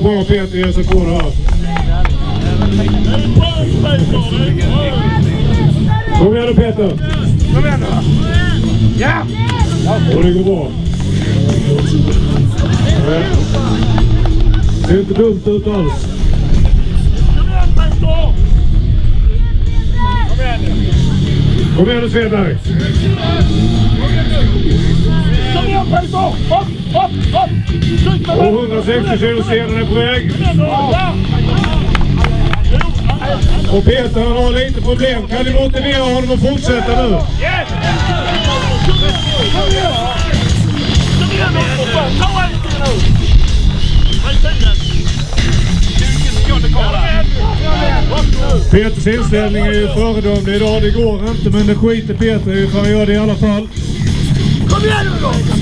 bra Peter ger sig på det här. Kom igen då Peter. Kom igen då. Ja. Och det går bra. Det är inte dumt ut alls. Kom igen nu Svedberg. Kom igen Peter. Upp. Och 160 kilo sedan är på väg. Och Peter har lite problem. Kan ni motivera honom att fortsätta nu? Peters inställning är ju föredömlig idag. Det går inte, men det skiter Peter i för att göra det i alla fall. Kom igen nu då!